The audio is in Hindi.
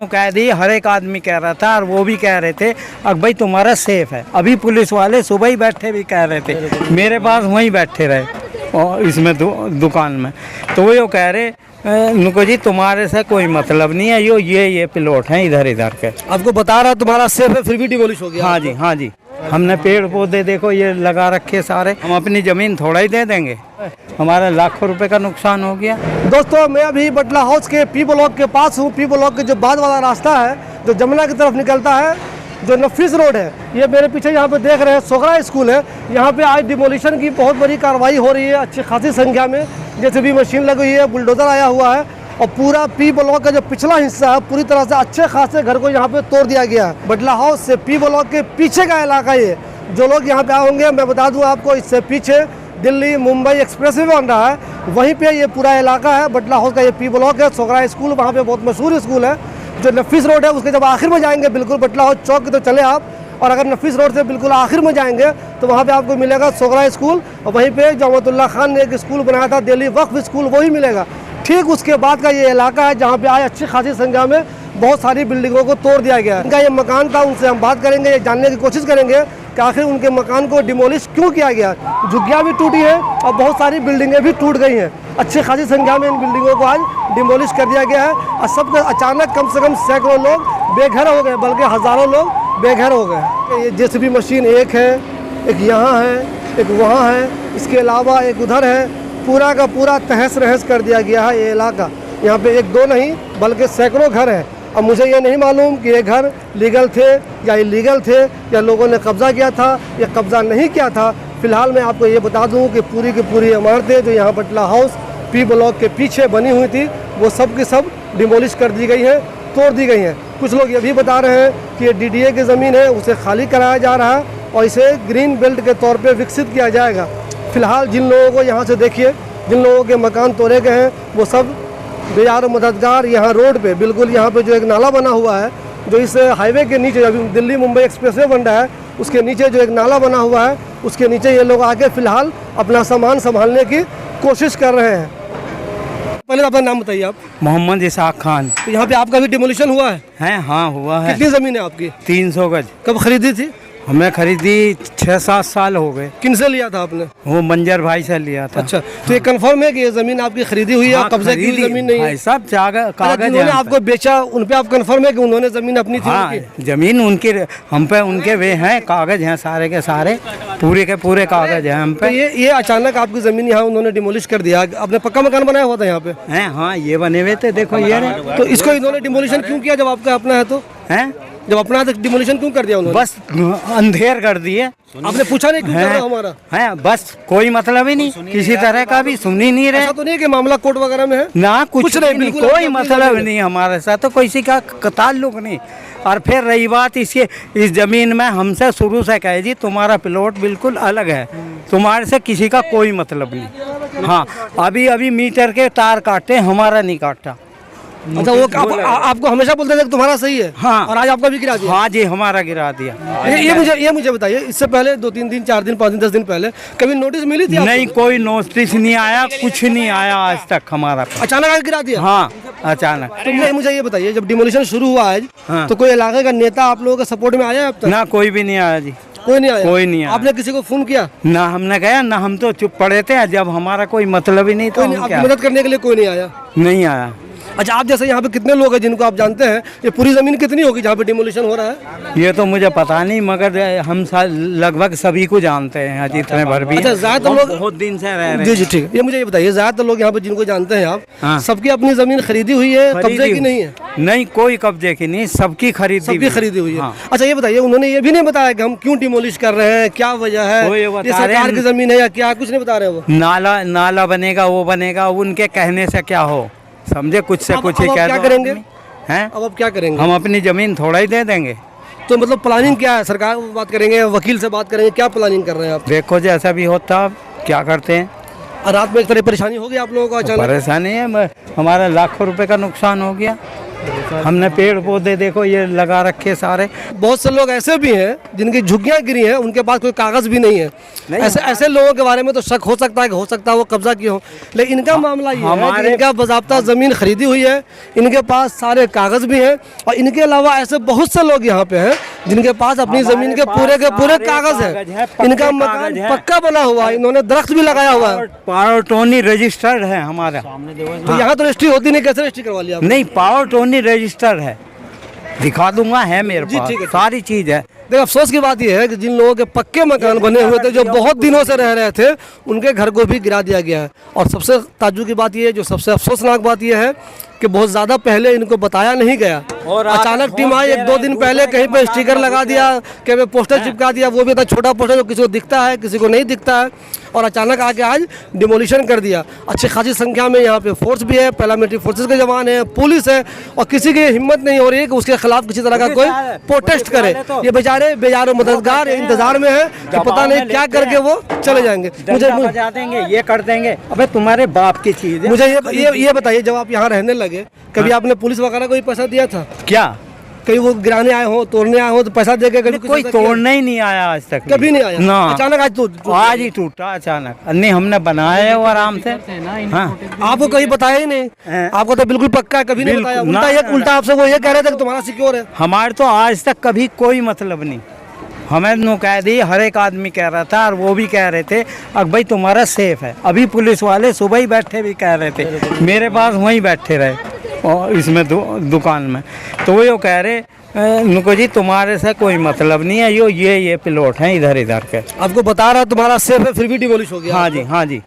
कह दी, हर एक आदमी कह रहा था और वो भी कह रहे थे अब भाई तुम्हारा सेफ है। अभी पुलिस वाले सुबह ही बैठे भी कह रहे थे, मेरे पास वहीं बैठे रहे और इसमें दुकान में, तो वो कह रहे नुको जी तुम्हारे से कोई मतलब नहीं है, ये प्लॉट हैं इधर इधर के। आपको बता रहा तुम्हारा सेफ है फिर भी डिमोलिश हो गया। हाँ जी, हाँ जी। हमने पेड़ पौधे देखो ये लगा रखे सारे, हम अपनी ज़मीन थोड़ा ही दे देंगे, हमारा लाखों रुपए का नुकसान हो गया। दोस्तों मैं अभी बटला हाउस के पी ब्लॉक के पास हूँ। पी ब्लॉक के जो बाद वाला रास्ता है जो जमुना की तरफ निकलता है, जो नफीस रोड है, ये मेरे पीछे यहाँ पे देख रहे हैं सोगरा स्कूल है। यहाँ पे आज डिमोलिशन की बहुत बड़ी कार्रवाई हो रही है, अच्छी खासी संख्या में जैसे भी मशीन लगी हुई है, बुलडोजर आया हुआ है और पूरा पी ब्लॉक का जो पिछला हिस्सा है पूरी तरह से अच्छे खासे घर को यहाँ पे तोड़ दिया गया है। बटला हाउस से पी ब्लॉक के पीछे का इलाका ये, जो लोग यहाँ पे आए होंगे मैं बता दूँ आपको, इससे पीछे दिल्ली मुंबई एक्सप्रेस वे बन रहा है, वहीं पे ये पूरा इलाका है। बटला हाउस का ये पी ब्लॉक है। सोगरा स्कूल वहाँ पे बहुत मशहूर स्कूल है। जो नफीस रोड है उसके जब आखिर में जाएंगे बिल्कुल बटला हाउस चौक तो चले आप, और अगर नफीस रोड से बिल्कुल आखिर में जाएंगे तो वहाँ पे आपको मिलेगा सोगरा स्कूल, और वहीं पे जमातुल्लाह खान ने एक स्कूल बनाया था दिल्ली वक्फ स्कूल, वही मिलेगा। ठीक उसके बाद का ये इलाका है जहाँ पे आज अच्छी खासी संख्या में बहुत सारी बिल्डिंगों को तोड़ दिया गया है। इनका ये मकान था, उनसे हम बात करेंगे, ये जानने की कोशिश करेंगे कि आखिर उनके मकान को डिमोलिश क्यों किया गया। झुग्गियाँ भी टूटी हैं और बहुत सारी बिल्डिंगें भी टूट गई हैं। अच्छी खासी संख्या में इन बिल्डिंगों को आज डिमोलिश कर दिया गया है और सब अचानक कम से कम सैकड़ों लोग बेघर हो गए, बल्कि हज़ारों लोग बेघर हो गए। ये जेसीबी मशीन एक है, एक यहाँ है, एक वहाँ है, इसके अलावा एक उधर है। पूरा का पूरा तहस नहस कर दिया गया है ये इलाका। यहाँ पे एक दो नहीं बल्कि सैकड़ों घर हैं। अब मुझे ये नहीं मालूम कि ये घर लीगल थे या इलीगल थे, या लोगों ने कब्ज़ा किया था या कब्ज़ा नहीं किया था। फ़िलहाल मैं आपको ये बता दूं कि पूरी की पूरी इमारतें जो यहाँ बटला हाउस पी ब्लॉक के पीछे बनी हुई थी वो सब की सब डिमोलिश कर दी गई हैं, तोड़ दी गई हैं। कुछ लोग ये भी बता रहे हैं कि ये DDA की ज़मीन है, उसे खाली कराया जा रहा है और इसे ग्रीन बेल्ट के तौर पर विकसित किया जाएगा। फ़िलहाल जिन लोगों को यहाँ से देखिए, जिन लोगों के मकान तोड़े गए हैं वो सब बेजार मददगार यहाँ रोड पे बिल्कुल यहाँ पे जो एक नाला बना हुआ है, जो इस हाईवे के नीचे अभी दिल्ली मुंबई एक्सप्रेस वे बन रहा है उसके नीचे जो एक नाला बना हुआ है उसके नीचे ये लोग आके फिलहाल अपना सामान संभालने की कोशिश कर रहे हैं। पहले अपना नाम बताइए आप। मोहम्मद इसाक खान। तो यहाँ पे आपका भी डिमोलिशन हुआ है? हाँ हुआ है। कितनी ज़मीन है आपकी? 300 गज। कब खरीदी थी? हमें खरीदी 6-7 साल हो गए। किन से लिया था आपने? वो मंजर भाई से लिया था। अच्छा, तो ये कंफर्म है कि ये जमीन आपकी खरीदी हुई है? हाँ, कब्जे की जमीन नहीं है? सब कागज उन्होंने आपको बेचा, उन पे आप कंफर्म है कि उन्होंने जमीन अपनी थी? हाँ, जमीन उनकी, हम पे उनके वे हैं, कागज हैं सारे के सारे, पूरे के पूरे कागज हैं हम पे। तो ये अचानक आपकी जमीन यहाँ उन्होंने डिमोलिश कर दिया। आपने पक्का मकान बनाया हुआ था यहाँ पे? हैं, हाँ ये बने हुए थे, देखो ये। तो इसको इन्होंने डिमोलिशन क्यों किया जब आपका अपना है तो? हैं, जब अपना है तो डिमोलिशन क्यों कर दिया उन्होंने? बस अंधेर कर दिए। आपने पूछा नहीं क्यों कर रहा हमारा? है बस, कोई मतलब ही नहीं, किसी तरह का भी सुन ही नहीं रहे। ऐसा तो नहीं कि मामला कोर्ट वगैरह में है? ना कुछ नहीं, बिल्कुल कोई मतलब नहीं हमारे साथ, तो किसी का ताल्लुक नहीं। और फिर रही बात इसके, इस जमीन में हमसे शुरू से कहे जी तुम्हारा प्लॉट बिल्कुल अलग है, तुम्हारे से किसी का कोई मतलब नहीं। हाँ, अभी मीटर के तार काटे, हमारा नहीं काटा। अच्छा, वो आपको हमेशा बोलते थे कि तुम्हारा सही है? हाँ, और आज आपका भी गिरा दिया? हाँ जी, हमारा गिरा दिया। ये मुझे बताइए, इससे पहले 2-3 दिन 4 दिन 5 दिन 10 दिन पहले कभी नोटिस मिली थी? नहीं, कोई नोटिस नहीं आया, कुछ नहीं आया आज तक हमारा। अचानक आके गिरा दिया? हाँ, अचानक। तो मुझे ये बताइए, जब डिमोलिशन शुरू हुआ आज, हाँ, तो कोई इलाके का नेता आप लोगों के सपोर्ट में आया अब तक? ना, कोई भी नहीं आया जी। कोई नहीं आया? कोई नहीं आया। आपने किसी को फोन किया? ना हमने गया, ना हम तो चुप पड़े थे, जब हमारा कोई मतलब ही नहीं था। आपकी मदद करने के लिए कोई नहीं आया? नहीं आया। अच्छा, आप जैसे यहाँ पे कितने लोग हैं जिनको आप जानते हैं? ये पूरी जमीन कितनी होगी जहाँ पे डिमोलिशन हो रहा है? ये तो मुझे पता नहीं, मगर हम लगभग सभी को जानते हैं, जितने भर भी। अच्छा, ज्यादातर लोग बहुत दिन से रह रहे। जी जी, ठीक है। ये मुझे ये बताइए, ज्यादातर लोग यहाँ पे जिनको जानते हैं आप, हाँ, सबकी अपनी जमीन खरीदी हुई है, कब्जे की नहीं है? नहीं, कोई कब्जे की नहीं, सबकी खरीदी हुई है। हाँ। अच्छा, ये बताइए, उन्होंने ये भी नहीं बताया कि हम क्यों डिमोलिश कर रहे हैं, क्या वजह है, ये सरकार की जमीन है या क्या? कुछ नहीं बता रहे वो। नाला बनेगा, वो बनेगा, उनके कहने से क्या हो, समझे, कुछ से कुछ ही कह दो। क्या करेंगे हैं? अब आप क्या करेंगे? हम अपनी जमीन थोड़ा ही दे देंगे। तो मतलब प्लानिंग क्या है? सरकार से बात करेंगे, वकील से बात करेंगे, क्या प्लानिंग कर रहे हैं आप? देखो जैसा भी होता, क्या करते हैं। और रात में एक तरह परेशानी हो गई आप लोगों को? अचानक परेशानी है, हमारा लाखों रुपए का नुकसान हो गया। हमने पेड़ पौधे देखो ये लगा रखे सारे। बहुत से लोग ऐसे भी हैं जिनकी झुग्गियां गिरी हैं, उनके पास कोई कागज भी नहीं है। ऐसे लोगों के बारे में तो शक हो सकता है कि हो सकता है वो कब्जा किए हों, लेकिन इनका मामला ये है कि इनका बाज़ाब्ता ज़मीन खरीदी हुई है, इनके पास सारे कागज भी हैं, और इनके अलावा ऐसे बहुत से लोग यहाँ पे हैं जिनके पास अपनी ज़मीन के पूरे कागज हैं। इनका मकान पक्का बना हुआ है, इन्होंने दरख्त भी लगाया हुआ है। पावर टोनी रजिस्टर्ड है हमारा। तो यहाँ तो रजिस्ट्री होती नहीं, कैसे रजिस्ट्री करवा लिया आपने? नहीं, पावर टोनी रजिस्टर्ड है, दिखा दूंगा, है मेरे पास ठीक है। सारी चीज है। देखो अफसोस की बात यह है कि जिन लोगों के पक्के मकान बने हुए थे, जो बहुत दिनों से रह रहे थे, उनके घर को भी गिरा दिया गया है। और सबसे ताज्जुब की बात यह है, जो सबसे अफसोसनाक बात यह है कि बहुत ज़्यादा पहले इनको बताया नहीं गया, और अचानक टीम आई, 1-2 दिन पहले कहीं पे स्टिकर लगा दिया, कहीं पे पोस्टर चिपका दिया, वो भी इतना छोटा पोस्टर जो किसी को दिखता है किसी को नहीं दिखता है, और अचानक आके आज डिमोलिशन कर दिया। अच्छी खासी संख्या में यहाँ पे फोर्स भी है, पैरामिलिट्री फोर्सेस के जवान है, पुलिस है, और किसी की हिम्मत नहीं हो रही है कि उसके खिलाफ किसी तरह का कोई प्रोटेस्ट करे। ये बेचारे बेजारो मददगार इंतजार में है कि पता नहीं क्या करके वो चले जाएंगे। मुझे बजा देंगे, ये कर देंगे। अबे तुम्हारे बाप की चीज है। मुझे ये बताइए, जब आप यहाँ रहने लगे, कभी आपने पुलिस वगैरह को पैसा दिया था क्या? कहीं वो गिराने आए हो, तोड़ने आए हो तो पैसा देके कभी कोई तोड़ने ही नहीं आया आज तक, कभी नहीं आया ना। अचानक आज ही टूटा अचानक। नहीं, हमने बनाया है वो आराम से। हाँ। आपको कहीं बताया ही नहीं? आपको तो बिल्कुल पक्का है, कभी नहीं बताया? उल्टा आपसे वो ये कह रहे थे कि तुम्हारा सिक्योर है। हमारे तो आज तक कभी कोई मतलब नहीं, हमें नो कह दी, हर एक आदमी कह रहा था, और वो भी कह रहे थे अब भाई तुम्हारा सेफ है। अभी पुलिस वाले सुबह ही बैठे भी कह रहे थे, मेरे पास वहीं बैठे रहे और इसमें दुकान में, तो वो कह रहे नुको जी तुम्हारे से कोई मतलब नहीं है, ये प्लॉट हैं इधर के। आपको बता रहा तुम्हारा सेफ है, फिर भी डिमोलिश हो गया? हाँ जी, हाँ जी।